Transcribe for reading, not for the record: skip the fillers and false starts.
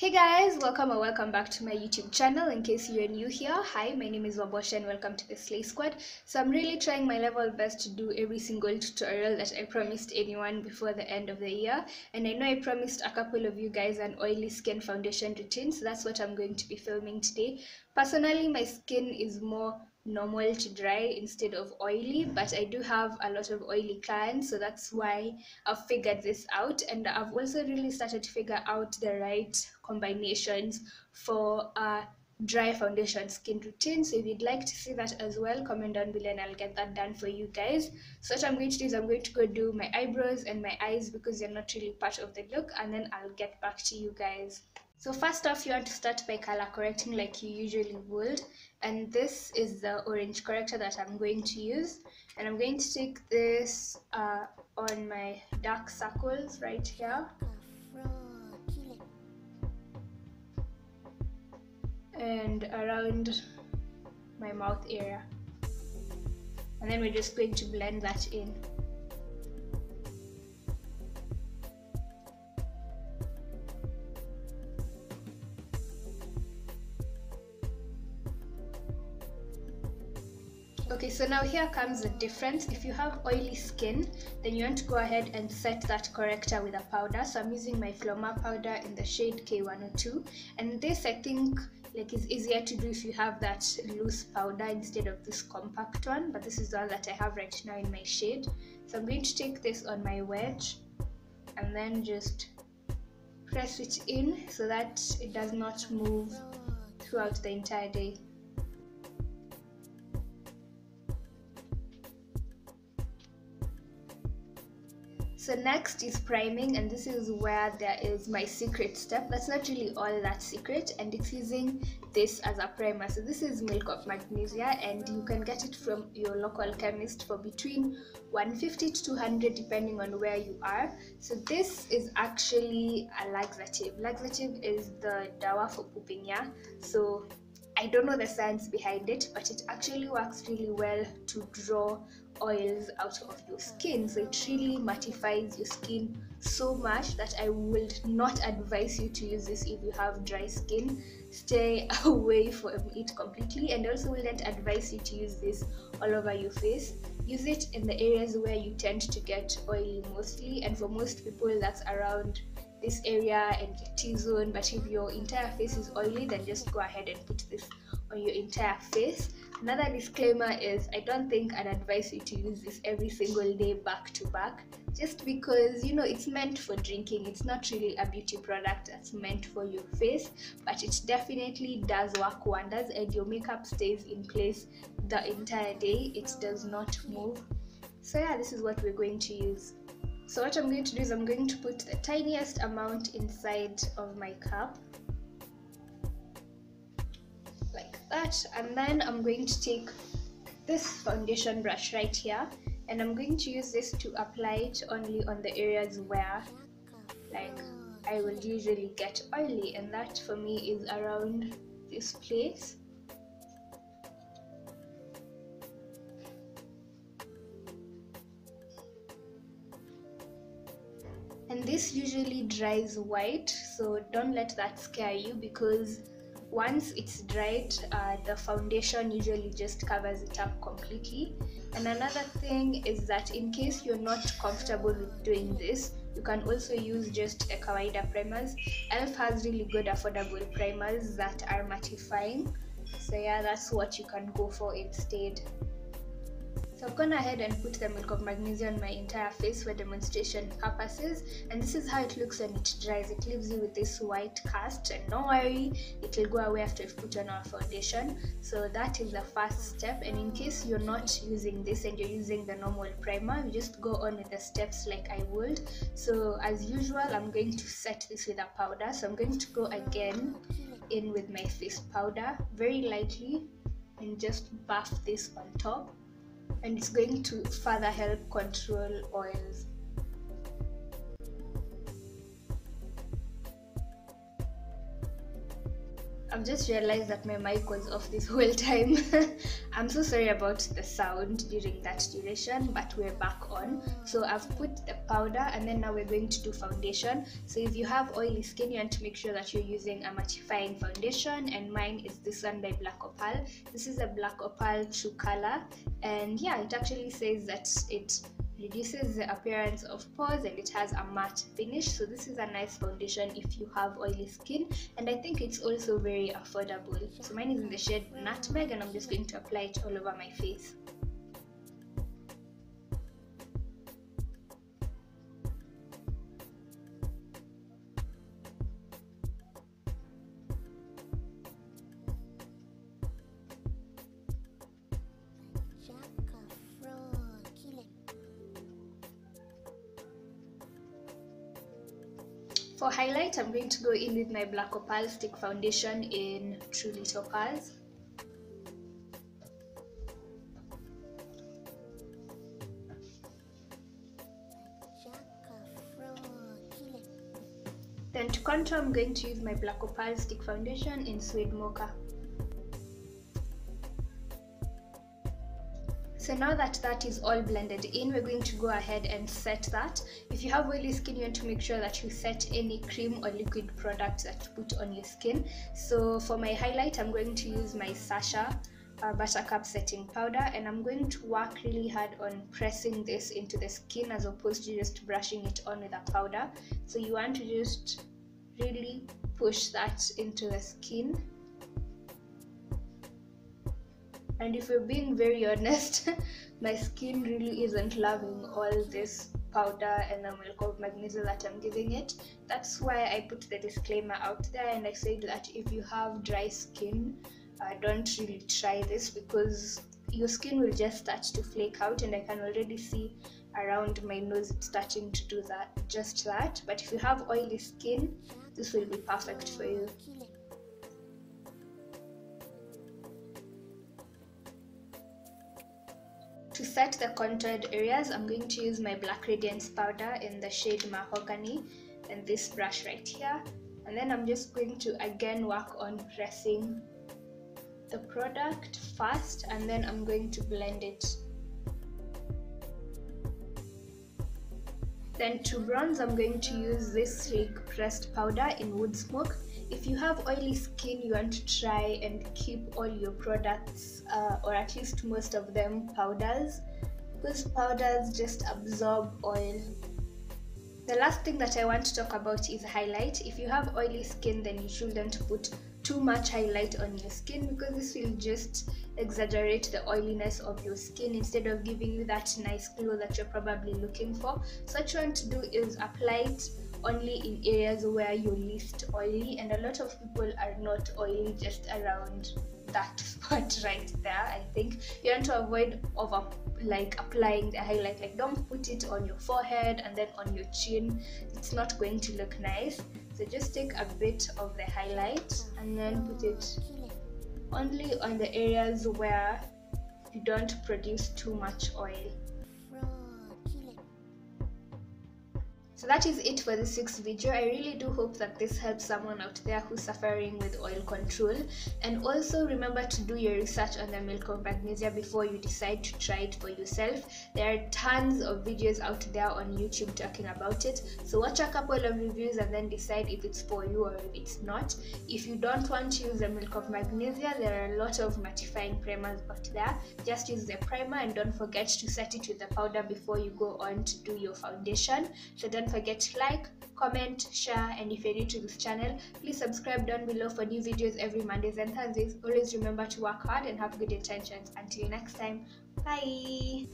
Hey guys, welcome or welcome back to my YouTube channel. In case you're new here, hi, my name is Wabosha and welcome to the Slay Squad. So I'm really trying my level best to do every single tutorial that I promised anyone before the end of the year. And I know I promised a couple of you guys an oily skin foundation routine, so that's what I'm going to be filming today. Personally, my skin is more normal to dry instead of oily, but I do have a lot of oily clients, so that's why I've figured this out. And I've also really started to figure out the right combinations for a dry foundation skin routine. So if you'd like to see that as well, comment down below and I'll get that done for you guys. So what I'm going to do is I'm going to go do my eyebrows and my eyes because they're not really part of the look, and then I'll get back to you guys. So first off, you want to start by color correcting like you usually would, and this is the orange corrector that I'm going to use, and I'm going to take this on my dark circles right here and around my mouth area, and then we're just going to blend that in. Okay, so now here comes the difference. If you have oily skin, then you want to go ahead and set that corrector with a powder. So I'm using my Flomar powder in the shade K102, and this I think is easier to do if you have that loose powder instead of this compact one, but this is the one that I have right now in my shade. So I'm going to take this on my wedge and then just press it in so that it does not move throughout the entire day. So next is priming, and this is where there is my secret step. That's not really all that secret, and it's using this as a primer. So this is milk of magnesia, and you can get it from your local chemist for between 150 to 200 depending on where you are. So this is actually a laxative. Laxative is the dawa for pooping, yeah? So I don't know the science behind it, but it actually works really well to draw oils out of your skin. So it really mattifies your skin so much that I would not advise you to use this if you have dry skin. Stay away from it completely, and also wouldn't advise you to use this all over your face. Use it in the areas where you tend to get oily mostly, and for most people that's around this area and your T-zone. But if your entire face is oily, then just go ahead and put this on your entire face. Another disclaimer is I don't think I'd advise you to use this every single day back to back, just because it's meant for drinking. It's not really a beauty product that's meant for your face, but it definitely does work wonders, and your makeup stays in place the entire day. It does not move. So yeah, this is what we're going to use. So what I'm going to do is I'm going to put the tiniest amount inside of my cup, like that, and then I'm going to take this foundation brush right here, and I'm going to use this to apply it only on the areas where I will usually get oily, and that for me is around this place. And this usually dries white, so don't let that scare you, because once it's dried, the foundation usually just covers it up completely. And another thing is that in case you're not comfortable with doing this, you can also use just a kawaida primers. Elf has really good affordable primers that are mattifying, so yeah, that's what you can go for instead. So I've gone ahead and put the milk of magnesia on my entire face for demonstration purposes, and this is how it looks when it dries. It leaves you with this white cast, and don't worry, it will go away after you've put on our foundation. So that is the first step, and in case you're not using this and you're using the normal primer, you just go on with the steps like I would. So as usual, I'm going to set this with a powder. So I'm going to go again in with my face powder very lightly and just buff this on top, and it's going to further help control oils. I've just realized that my mic was off this whole time. I'm so sorry about the sound during that duration, but we're back on. So I've put the powder, and then now we're going to do foundation. So if you have oily skin, you want to make sure that you're using a mattifying foundation, and mine is this one by Black Opal. This is a Black Opal True Color, and yeah, it actually says that it reduces the appearance of pores and it has a matte finish. So this is a nice foundation if you have oily skin, and I think it's also very affordable. So mine is in the shade Nutmeg, and I'm just going to apply it all over my face. For highlight, I'm going to go in with my Black Opal Stick Foundation in Truly Topaz. Then to contour, I'm going to use my Black Opal Stick Foundation in Suede Mocha. So now that that is all blended in, we're going to go ahead and set that. If you have oily skin, you want to make sure that you set any cream or liquid product that you put on your skin. So for my highlight, I'm going to use my Sasha Buttercup Setting Powder, and I'm going to work really hard on pressing this into the skin as opposed to just brushing it on with a powder. So you want to just really push that into the skin. And if we're being very honest, my skin really isn't loving all this powder and the milk of magnesia that I'm giving it. That's why I put the disclaimer out there, and I said that if you have dry skin, don't really try this, because your skin will just start to flake out, and I can already see around my nose it's starting to do that, just that. But if you have oily skin, this will be perfect for you. To set the contoured areas, I'm going to use my Black Radiance powder in the shade Mahogany and this brush right here. And then I'm just going to again work on pressing the product first, and then I'm going to blend it. Then to bronze, I'm going to use this sleek pressed powder in Wood Smoke. If you have oily skin, you want to try and keep all your products, or at least most of them, powders, because powders just absorb oil. The last thing that I want to talk about is highlight. If you have oily skin, then you shouldn't put too much highlight on your skin, because this will just exaggerate the oiliness of your skin instead of giving you that nice glow that you're probably looking for. So what you want to do is apply it only in areas where you're least oily, and a lot of people are not oily just around that spot right there. I think you want to avoid applying the highlight. Like, don't put it on your forehead and then on your chin. It's not going to look nice. So just take a bit of the highlight and then put it only on the areas where you don't produce too much oil. So that is it for the 6th video. I really do hope that this helps someone out there who's suffering with oil control. And also remember to do your research on the milk of magnesia before you decide to try it for yourself. There are tons of videos out there on YouTube talking about it. So watch a couple of reviews and then decide if it's for you or if it's not. If you don't want to use the milk of magnesia, there are a lot of mattifying primers out there. Just use the primer and don't forget to set it with the powder before you go on to do your foundation. So don't forget to like, comment, share, and if you're new to this channel, please subscribe down below for new videos every Mondays and Thursdays. Always remember to work hard and have good intentions. Until next time, bye.